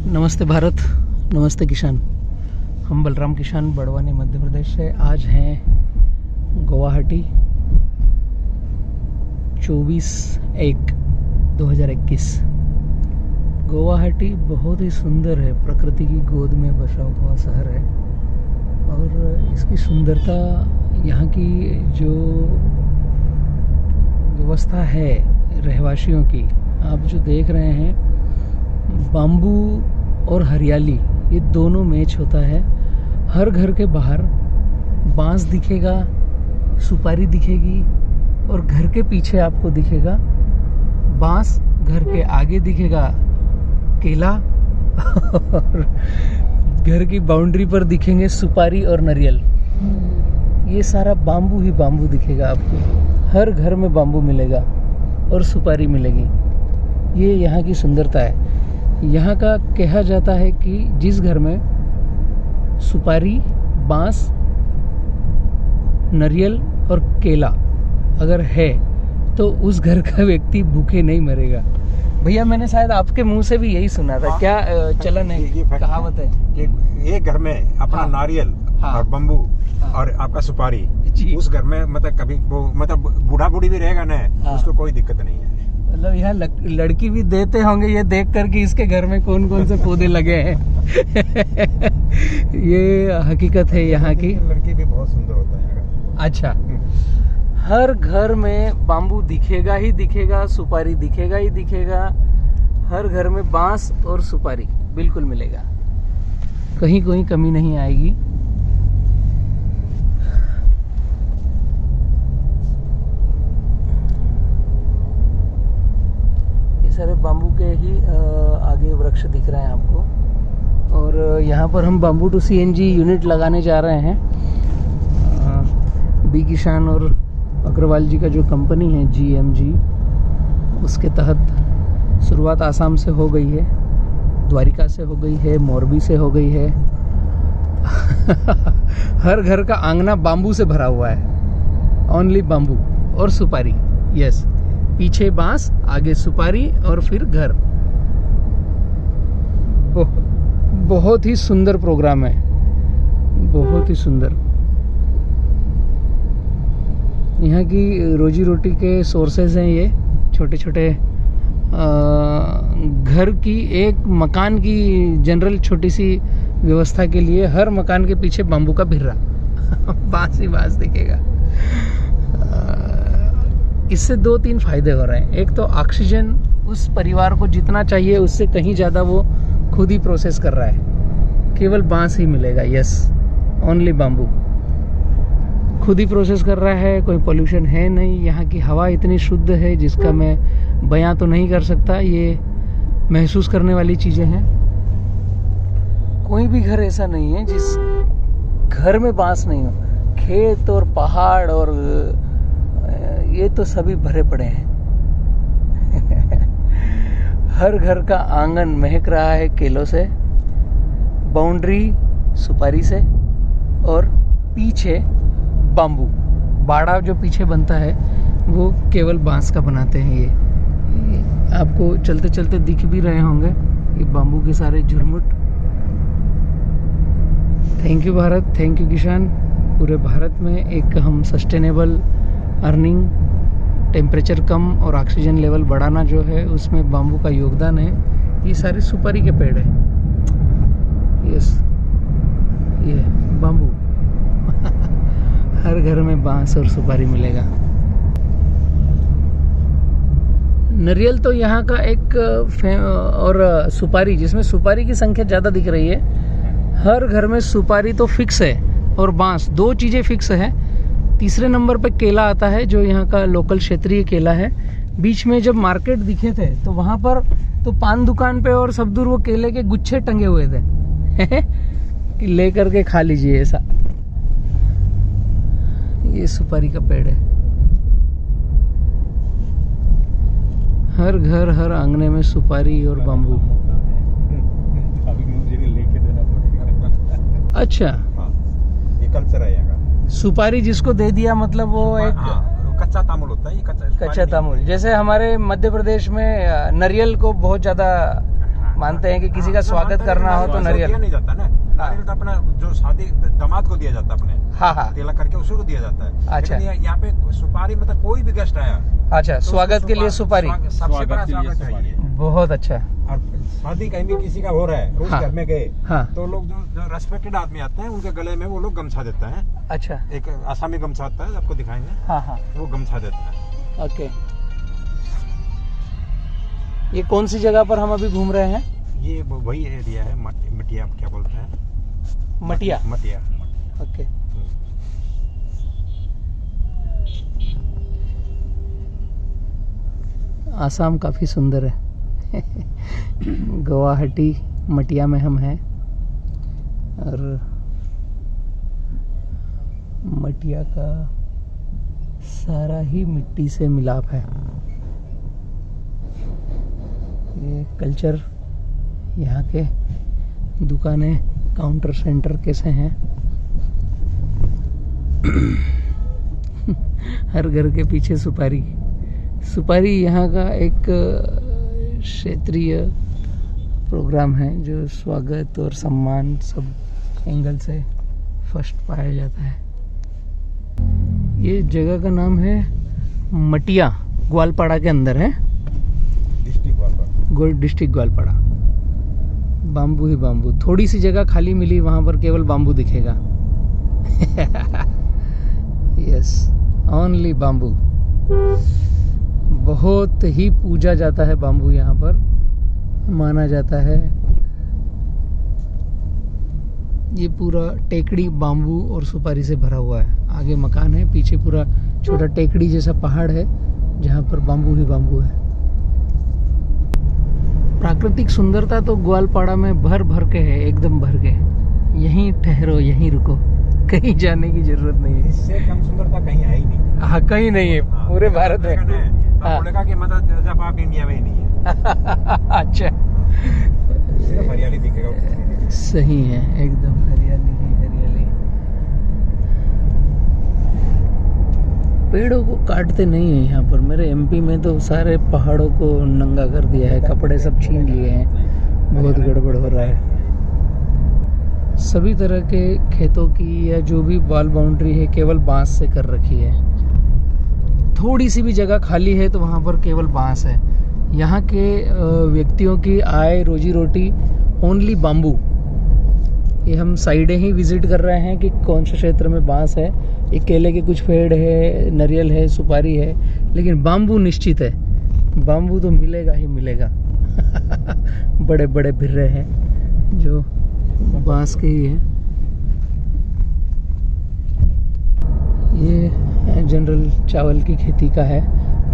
नमस्ते भारत, नमस्ते किसान। हम बलराम किसान बड़वानी मध्य प्रदेश से आज हैं गुवाहाटी 24/1/2021। गुवाहाटी बहुत ही सुंदर है, प्रकृति की गोद में बसा हुआ शहर है और इसकी सुंदरता, यहाँ की जो व्यवस्था है रहवासियों की, आप जो देख रहे हैं, बाम्बू और हरियाली ये दोनों मैच होता है। हर घर के बाहर बांस दिखेगा, सुपारी दिखेगी और घर के पीछे आपको दिखेगा बांस, घर के आगे दिखेगा केला और घर की बाउंड्री पर दिखेंगे सुपारी और नारियल। ये सारा बाम्बू ही बाम्बू दिखेगा आपको। हर घर में बाम्बू मिलेगा और सुपारी मिलेगी। ये यहाँ की सुंदरता है। यहाँ का कहा जाता है कि जिस घर में सुपारी, बांस, नारियल और केला अगर है तो उस घर का व्यक्ति भूखे नहीं मरेगा। भैया, मैंने शायद आपके मुंह से भी यही सुना था। क्या चलन है, कहावत है कि ये घर में अपना नारियल और बम्बू और आपका सुपारी, उस घर में मतलब कभी वो मतलब बूढ़ा बूढ़ी भी रहेगा ना, उसको कोई दिक्कत नहीं है। मतलब यहाँ लड़की भी देते होंगे ये देख कर कि इसके घर में कौन कौन से पौधे लगे हैं। ये हकीकत है यहाँ की। लड़की भी बहुत सुंदर होता है। अच्छा, हर घर में बाम्बू दिखेगा ही दिखेगा, सुपारी दिखेगा ही दिखेगा। हर घर में बांस और सुपारी बिल्कुल मिलेगा, कहीं कोई कमी नहीं आएगी। सारे बाम्बू के ही आगे वृक्ष दिख रहे हैं आपको। और यहाँ पर हम बाम्बू टू सीएनजी यूनिट लगाने जा रहे हैं। बी किसान और अग्रवाल जी का जो कंपनी है GMG, उसके तहत शुरुआत आसाम से हो गई है, द्वारिका से हो गई है, मोरबी से हो गई है। हर घर का आंगना बाम्बू से भरा हुआ है। ओनली बाम्बू और सुपारी। यस, पीछे बांस, आगे सुपारी और फिर घर। बहुत ही सुंदर प्रोग्राम है, बहुत ही सुंदर। यहाँ की रोजी रोटी के सोर्सेज हैं ये छोटे छोटे। घर की एक मकान की जनरल छोटी सी व्यवस्था के लिए हर मकान के पीछे बाम्बू का भिर्रा बांस ही बांस दिखेगा। इससे 2-3 फायदे हो रहे हैं। एक तो ऑक्सीजन उस परिवार को जितना चाहिए उससे कहीं ज़्यादा वो खुद ही प्रोसेस कर रहा है। केवल बांस ही मिलेगा। यस, ओनली बाम्बू खुद ही प्रोसेस कर रहा है। कोई पोल्यूशन है नहीं। यहाँ की हवा इतनी शुद्ध है जिसका मैं बयां तो नहीं कर सकता। ये महसूस करने वाली चीज़ें हैं। कोई भी घर ऐसा नहीं है जिस घर में बांस नहीं हो। खेत और पहाड़ और ये तो सभी भरे पड़े हैं। हर घर का आंगन महक रहा है केलों से, बाउंड्री सुपारी से और पीछे बाम्बू। बाड़ा जो पीछे बनता है वो केवल बांस का बनाते हैं। ये आपको चलते चलते दिख भी रहे होंगे, ये बाम्बू के सारे झुरमुट। Thank you Bharat, thank you kisan. पूरे भारत में एक हम सस्टेनेबल अर्निंग, टेम्परेचर कम और ऑक्सीजन लेवल बढ़ाना जो है, उसमें बाम्बू का योगदान है। ये सारे सुपारी के पेड़ हैं। यस, ये बाम्बू। हर घर में बांस और सुपारी मिलेगा। नारियल तो यहाँ का एक और सुपारी, जिसमें सुपारी की संख्या ज़्यादा दिख रही है। हर घर में सुपारी तो फिक्स है और बांस, 2 चीज़ें फिक्स है। तीसरे नंबर पे केला आता है, जो यहाँ का लोकल क्षेत्रीय केला है। बीच में जब मार्केट दिखे थे तो वहाँ पर तो पान दुकान पे और सब दूर वो केले के गुच्छे टंगे हुए थे कि ले करके खा लीजिए ऐसा। ये सुपारी का पेड़ है। हर घर, हर आंगने में सुपारी और बाम्बू। अच्छा, ये कल्चर है यहाँ का। सुपारी जिसको दे दिया मतलब वो एक कच्चा तामुल होता है। ये कच्चा तामुल। जैसे हमारे मध्य प्रदेश में नारियल को बहुत ज्यादा मानते हैं कि किसी का स्वागत करना हो तो नारियल नहीं जाता ना। नारियल तो अपना जो शादी दामाद को दिया जाता है अपने। हाँ हाँ, तिलक करके उसको दिया जाता है। अच्छा, यहाँ पे सुपारी मतलब कोई भी गेस्ट आया, अच्छा, स्वागत के लिए सुपारी, सबसे बड़ा स्वागत है ये। बहुत अच्छा। और शादी कहीं भी किसी का हो रहा है, उस घर में गए तो लोग जो रेस्पेक्टेड आदमी आते हैं उनके गले में वो लोग गमछा देते हैं। अच्छा, एक आसामी गमछा आता है, आपको दिखाएंगे। हाँ हाँ, वो गमछा देते हैं। ओके, ये कौन सी जगह पर हम अभी घूम रहे हैं? ये वही एरिया है, मटिया क्या बोलते हैं, मटिया। मटिया, ओके। आसाम काफी सुंदर है। गुवाहाटी मटिया में हम हैं और मटिया का सारा ही मिट्टी से मिलाप है। ये कल्चर, यहाँ के दुकानें, काउंटर सेंटर कैसे हैं। हर घर के पीछे सुपारी। सुपारी यहाँ का एक क्षेत्रीय प्रोग्राम है जो स्वागत और सम्मान सब एंगल से फर्स्ट पाया जाता है। ये जगह का नाम है मटिया, ग्वालपाड़ा के अंदर है, डिस्ट्रिक्ट ग्वालपाड़ा। बाम्बू ही बाम्बू, थोड़ी सी जगह खाली मिली, वहां पर केवल बाम्बू दिखेगा। Yes, only bamboo. बहुत ही पूजा जाता है बाम्बू, यहाँ पर माना जाता है। ये पूरा टेकड़ी बाम्बू और सुपारी से भरा हुआ है। आगे मकान है, पीछे पूरा छोटा टेकड़ी जैसा पहाड़ है जहाँ पर बाम्बू ही बाम्बू है। प्राकृतिक सुंदरता तो ग्वालपाड़ा में भर भर के है, एकदम भर के। यहीं ठहरो, यहीं रुको, कहीं जाने की जरूरत नहीं है। इससे कम सुंदरता कहीं है ही नहीं। हाँ, कहीं नहीं है। हाँ, पूरे भारत में। बोलेगा कि मतलब जब आप इंडिया में ही नहीं है। अच्छा, सिर्फ हरियाली दिखेगा। सही है, एकदम हरियाली ही हरियाली। पेड़ों को काटते नहीं है यहाँ पर। मेरे एमपी में तो सारे पहाड़ों को नंगा कर दिया है, कपड़े सब छीन लिए हैं। बहुत गड़बड़ हो रहा है। सभी तरह के खेतों की या जो भी वॉल बाउंड्री है केवल बांस से कर रखी है। थोड़ी सी भी जगह खाली है तो वहाँ पर केवल बांस है। यहाँ के व्यक्तियों की आय रोजी रोटी ओनली बाम्बू। ये हम साइडें ही विजिट कर रहे हैं कि कौन से क्षेत्र में बांस है। एक केले के कुछ पेड़ है, नारियल है, सुपारी है, लेकिन बाम्बू निश्चित है। बाम्बू तो मिलेगा ही मिलेगा। बड़े बड़े भिर्रे हैं जो बांस के ही हैं। ये जनरल चावल की खेती का है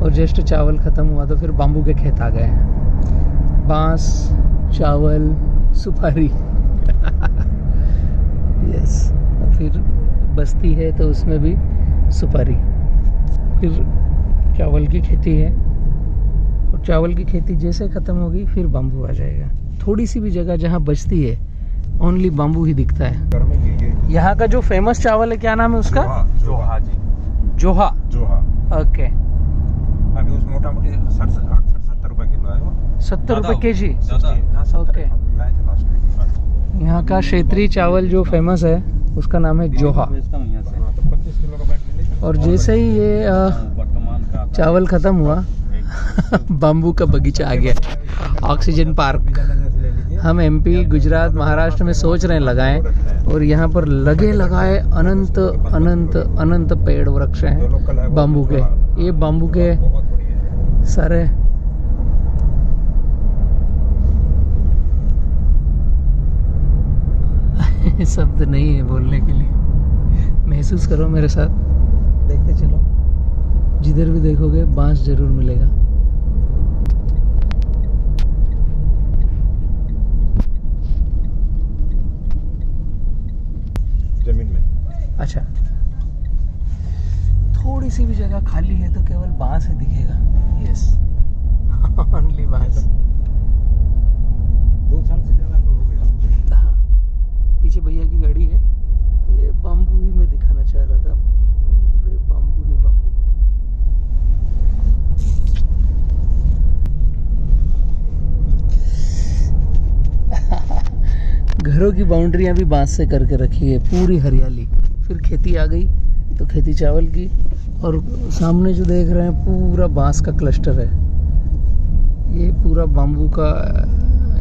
और जस्ट चावल ख़त्म हुआ तो फिर बाम्बू के खेत आ गए हैं। बांस, चावल, सुपारी। यस, फिर बस्ती है तो उसमें भी सुपारी, फिर चावल की खेती है और चावल की खेती जैसे ख़त्म होगी फिर बाम्बू आ जाएगा। थोड़ी सी भी जगह जहाँ बचती है ओनली बाम्बू ही दिखता है। यहाँ का जो फेमस चावल है, क्या नाम है उसका? जोहा जी। जोहा। जोहा, ओके। अभी उस मोटा मोटी 60-70 रुपए किलो है वो। 70 रुपए केजी, ओके। यहाँ का क्षेत्रीय चावल जो फेमस है उसका नाम है जोहा। और जैसे ही ये चावल खत्म हुआ बाम्बू का बगीचा आ गया, ऑक्सीजन पार्क। हम एमपी, गुजरात, महाराष्ट्र में सोच रहे हैं लगाएं, और यहाँ पर लगे लगाए अनंत अनंत अनंत पेड़ वृक्ष हैं बाम्बू के। ये बाम्बू के सारे शब्द नहीं है बोलने के लिए। महसूस करो मेरे साथ, देखते चलो। जिधर भी देखोगे बांस जरूर मिलेगा। जमीन में। अच्छा, थोड़ी सी भी जगह खाली है तो केवल बांस ही दिखेगा। यस, ओनली बांस। 2 साल से ज्यादा हो गया। हाँ, पीछे भैया की गाड़ी है। ये बाम्बू ही मैं दिखाना चाह रहा था। बाम्बू ही बाम्बू। घरों की बाउंड्रियां भी बांस से करके रखी है, पूरी हरियाली। फिर खेती आ गई तो खेती चावल की, और सामने जो देख रहे हैं पूरा बांस का क्लस्टर है। ये पूरा बाम्बू का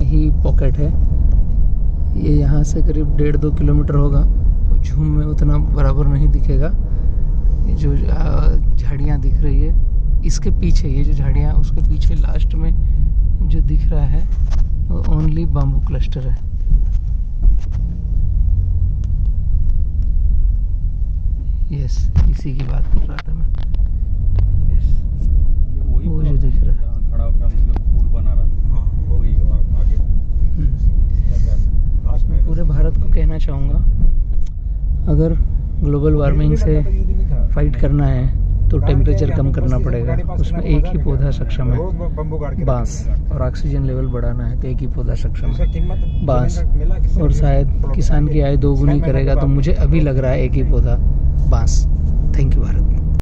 ही पॉकेट है। ये यहाँ से करीब 1.5-2 किलोमीटर होगा। झूम में उतना बराबर नहीं दिखेगा। ये जो झाड़ियाँ दिख रही है इसके पीछे, ये जो झाड़ियाँ उसके पीछे लास्ट में जो दिख रहा है वो ओनली बाम्बू क्लस्टर है। यस, इसी की बात कर रहा था मैं। यस, वो जो दिख रहा है खड़ा होकर मतलब पुल बना रहा था, वही आगे। मैं पूरे भारत को कहना चाहूँगा, अगर ग्लोबल वार्मिंग से फाइट करना है तो टेम्परेचर कम करना पड़ेगा। उसमें एक ही पौधा सक्षम है, बांस। और ऑक्सीजन लेवल बढ़ाना है तो एक ही पौधा सक्षम है, बांस। और शायद किसान की आय 2 गुनी करेगा, तो मुझे अभी लग रहा है एक ही पौधा, बांस। Thank you Bharat.